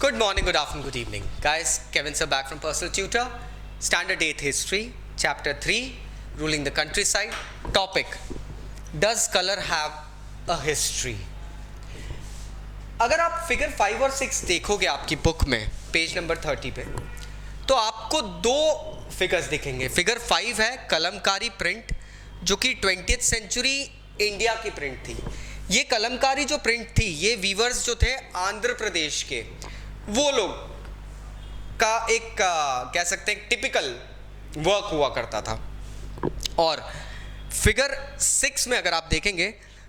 Good morning, good afternoon, good evening. Guys, Kevin sir back from Personal Tutor. Standard 8th History, Chapter 3, Ruling the Countryside. Topic, Does color have a history? अगर आप figure 5 और 6 देखोगे आपकी book में page number 30 पे, तो आपको दो फिगर्स दिखेंगे. फिगर 5 है कलमकारी प्रिंट, जो कि 20th सेंचुरी इंडिया की प्रिंट थी. ये कलमकारी जो प्रिंट थी, ये वीवर्स जो थे आंध्र प्रदेश के, वो लोग का एक कह सकते हैं टिपिकल वर्क हुआ करता था. और फिगर 6 में अगर आप देखेंगे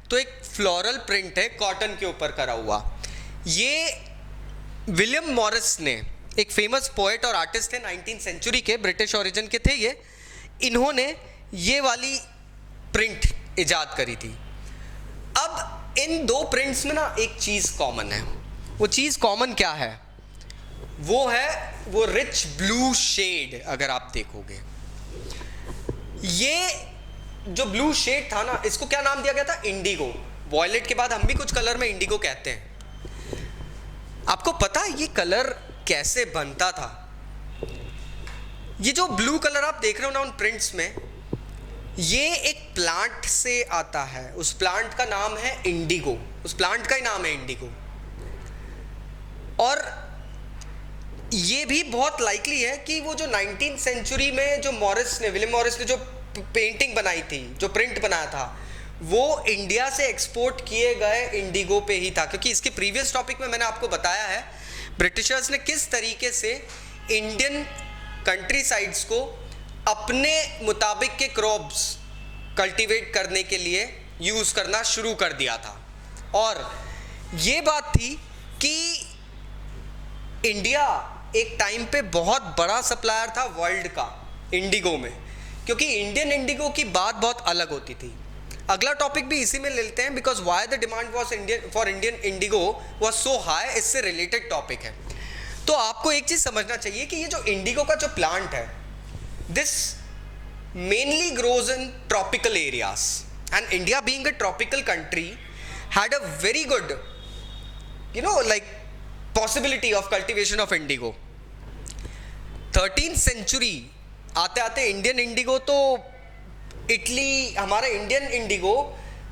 तो एक फ्लोरल प्रिंट है कॉटन के ऊपर करा हुआ. ये विलियम मॉरिस ने, एक फेमस पोएट और आर्टिस्ट थे 19th सेंचुरी के, ब्रिटिश ओरिजिन के थे ये. इन्होंने ये वाली प्रिंट इजाद करी थी. अब इन दो प्रिंट्स में ना एक चीज़ कॉमन है. वो चीज़ कॉमन क्या है? वो रिच ब्लू शेड. अगर आप देखोगे, ये जो ब्लू शेड था ना, इसको क्या नाम दिया गया था? इंडिगो. वॉयलेट के बाद हम भी कुछ कलर में इंडिगो कहते हैं. आपको पता है ये कलर कैसे बनता था? ये जो ब्लू कलर आप देख रहे हो ना उन प्रिंट्स में, ये एक प्लांट से आता है. उस प्लांट का नाम है इंडिगो. उस प्लांट का ही नाम है इंडिगो. और ये भी बहुत लाइकली है कि वो जो 19th सेंचुरी में जो विलियम मॉरिस ने जो पेंटिंग बनाई थी, जो प्रिंट बनाया था, वो इंडिया से एक्सपोर्ट किए गए इंडिगो पे ही था. क्योंकि इसके प्रीवियस टॉपिक में मैंने आपको बताया है ब्रिटिशर्स ने किस तरीके से इंडियन कंट्री साइड्स को अपने मुताबिक के क्रॉप्स कल्टीवेट करने के लिए यूज़ करना शुरू कर दिया था. और ये बात थी कि इंडिया एक टाइम पे बहुत बड़ा सप्लायर था वर्ल्ड का इंडिगो में, क्योंकि इंडियन इंडिगो की बात बहुत अलग होती थी. अगला टॉपिक भी इसी में ले लेते हैं, because why the demand was for Indian Indigo was so high. इससे रिलेटेड टॉपिक है. तो आपको एक चीज़ समझना चाहिए कि ये जो इंडिगो का जो प्लांट है, this mainly grows in tropical areas, and India being a tropical country had a very good like possibility of cultivation of indigo. 13th century आते आते इंडियन इंडिगो तो इटली, हमारे इंडियन इंडिगो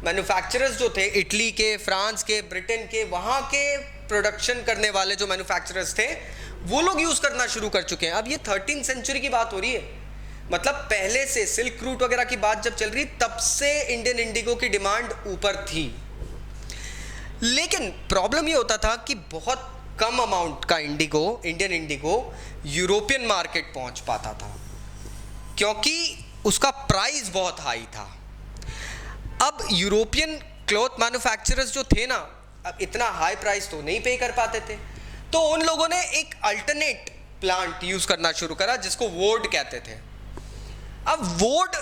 मैन्युफैक्चरर्स जो थे Italy के, France के, Britain के, वहाँ के प्रोडक्शन करने वाले जो मैन्युफैक्चरर्स थे, वो लोग यूज़ करना शुरू कर चुके हैं. अब ये 13th सेंचुरी की बात हो रही है, मतलब पहले से सिल्क रूट वगैरह की बात जब चल रही, तब से इंडियन इंडिगो की डिमांड ऊपर थी. लेकिन प्रॉब्लम ये होता था कि बहुत कम अमाउंट का इंडियन इंडिगो यूरोपियन मार्केट पहुंच पाता था, क्योंकि उसका प्राइस बहुत हाई था. अब यूरोपियन क्लॉथ मैन्युफैक्चरर्स जो थे ना, अब इतना हाई प्राइस तो नहीं पे कर पाते थे. तो उन लोगों ने एक अल्टरनेट प्लांट यूज करना शुरू करा, जिसको वोड कहते थे. अब वोड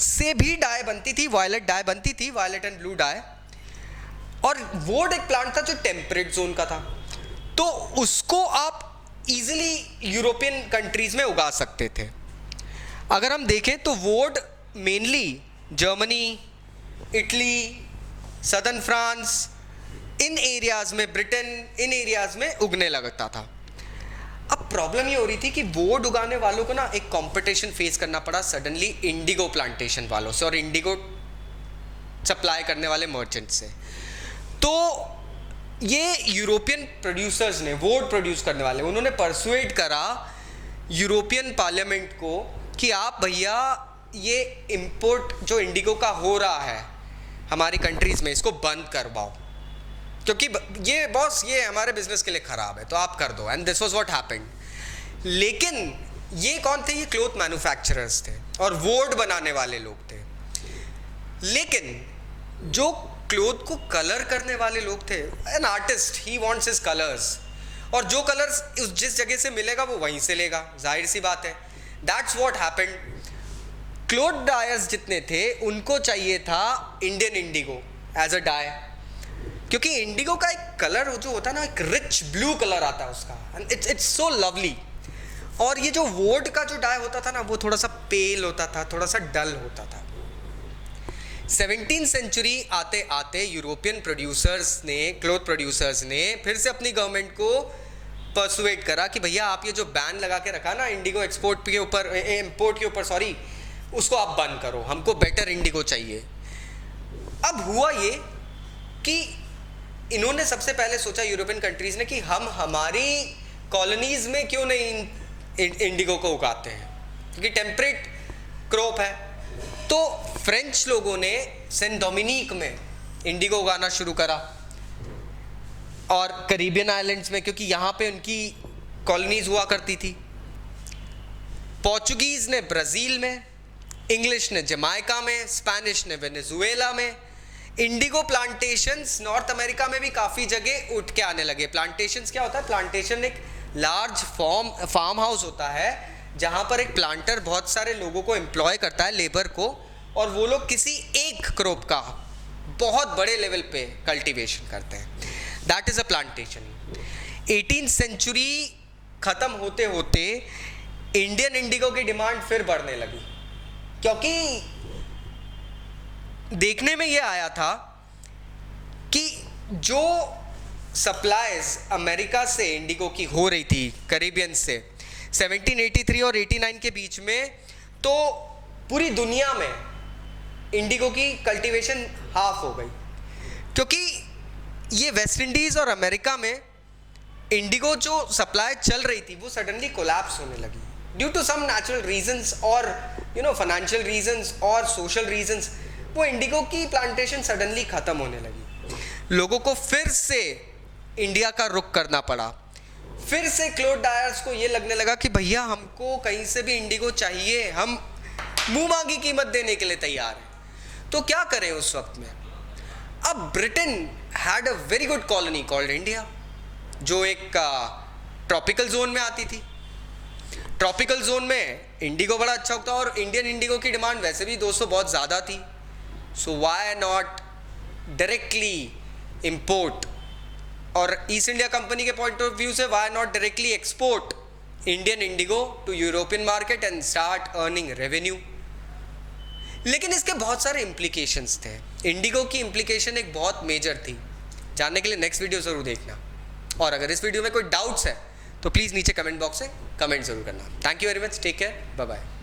से भी डाई बनती थी, वायलेट डाई बनती थी, वायलेट एंड ब्लू डाई. और वोड एक प्लांट था जो टेम्परेट जोन का था, तो उसको आप इजीली यूरोपियन कंट्रीज में उगा सकते थे. अगर हम देखें तो woad mainly Germany, Italy, southern France, इन एरियाज में, ब्रिटेन, इन एरियाज में उगने लगता था. अब प्रॉब्लम ये हो रही थी कि वोड उगाने वालों को ना एक कंपटीशन फेस करना पड़ा सडनली इंडिगो प्लांटेशन वालों से और इंडिगो सप्लाई करने वाले मर्चेंट से. तो ये यूरोपियन प्रोड्यूसर्स ने, वोड प्रोड्यूस करने वाले, उन्होंने परसुएड करा यूरोपियन पार्लियामेंट को कि आप भैया ये इंपोर्ट जो इंडिगो का हो रहा है हमारी कंट्रीज़ में, इसको बंद करवाओ, क्योंकि ये बॉस ये हमारे बिजनेस के लिए ख़राब है, तो आप कर दो. And this was what happened. लेकिन ये कौन थे? ये क्लॉथ मैन्युफैक्चरर्स थे और वोड बनाने वाले लोग थे. लेकिन जो क्लोथ को कलर करने वाले लोग थे, an artist, he wants his colours, और जो कलर्स जिस जगह से मिलेगा वो वहीं से लेगा, जाहिर सी बात है. That's what happened. Cloth dyers जितने थे उनको चाहिए था Indian indigo as a dye, क्योंकि इंडिगो का एक कलर जो होता है ना, एक रिच ब्लू कलर आता है उसका, एंड इट्स सो लवली. और ये जो वोड का जो डाई होता था ना, वो थोड़ा सा पेल होता था, थोड़ा सा डल होता था. 17th सेंचुरी आते आते यूरोपियन प्रोड्यूसर्स ने, क्लॉथ प्रोड्यूसर्स ने फिर से अपनी गवर्नमेंट को परसुएट करा कि भैया आप ये जो बैन लगा के रखा ना इंडिगो एक्सपोर्ट के ऊपर, इंपोर्ट के ऊपर सॉरी, उसको आप बंद करो, हमको बेटर इंडिगो चाहिए। अब हुआ ये कि इन्होंने सबसे पहले सोचा यूरोपियन कंट्रीज ने कि हम हमारी कॉलोनीज में क्यों नहीं इंडिगो को उगाते हैं, क्योंकि टेम्परेट क्रॉप है। तो फ्रेंच लोगों ने सेंट डोमिनिक में इंडिगो उगाना शुरू करा, और कैरिबियन आइलैंड्स में, क्योंकि यहाँ पे उनकी कॉलोनीज हुआ करती थी। पोर्चुगीज ने ब्राज़ील में, इंग्लिश ने जमाइका में, स्पेनिश ने वेनेजुएला में। इंडिगो प्लांटेशंस नॉर्थ अमेरिका में भी काफ़ी जगह उठ के आने लगे। प्लांटेशंस क्या होता है? प्लांटेशन एक लार्ज फार्म हाउस होता है जहाँ पर एक प्लांटर बहुत सारे लोगों को एम्प्लॉय करता है, लेबर को, और वो लोग किसी एक क्रॉप का बहुत बड़े लेवल पे कल्टीवेशन करते हैं। That is a plantation. 18th century ख़त्म होते होते इंडियन इंडिगो की डिमांड फिर बढ़ने लगी, क्योंकि देखने में ये आया था कि जो सप्लाईज अमेरिका से इंडिगो की हो रही थी कैरिबियन से 1783 और 89 के बीच में, तो पूरी दुनिया में इंडिगो की कल्टीवेशन हाफ हो गई, क्योंकि ये वेस्ट इंडीज़ और अमेरिका में इंडिगो जो सप्लाई चल रही थी वो सडनली कोलैप्स होने लगी due to some natural reasons और फाइनेंशियल रीजंस और सोशल रीजंस। वो इंडिगो की प्लांटेशन सडनली ख़त्म होने लगी। लोगों को फिर से इंडिया का रुख करना पड़ा। फिर से क्लोड डायर्स को ये लगने लगा कि भैया हमको कहीं से भी इंडिगो चाहिए, हम मुंह मांगी कीमत देने के लिए तैयार हैं। तो क्या करें उस वक्त में? अब Britain had a very good colony called India, जो एक ट्रॉपिकल जोन में आती थी। ट्रॉपिकल जोन में इंडिगो बड़ा अच्छा उगता, और इंडियन इंडिगो की डिमांड वैसे भी दोस्तों बहुत ज़्यादा थी। So why not directly import, और ईस्ट इंडिया कंपनी के पॉइंट ऑफ व्यू से why not directly export Indian indigo to European market and start earning revenue. लेकिन इसके बहुत सारे इम्प्लीकेशंस थे। इंडिगो की इम्प्लीकेशन एक बहुत मेजर थी। जानने के लिए नेक्स्ट वीडियो ज़रूर देखना, और अगर इस वीडियो में कोई डाउट्स है तो प्लीज़ नीचे कमेंट बॉक्स में कमेंट ज़रूर करना। Thank you very much, take care, bye bye.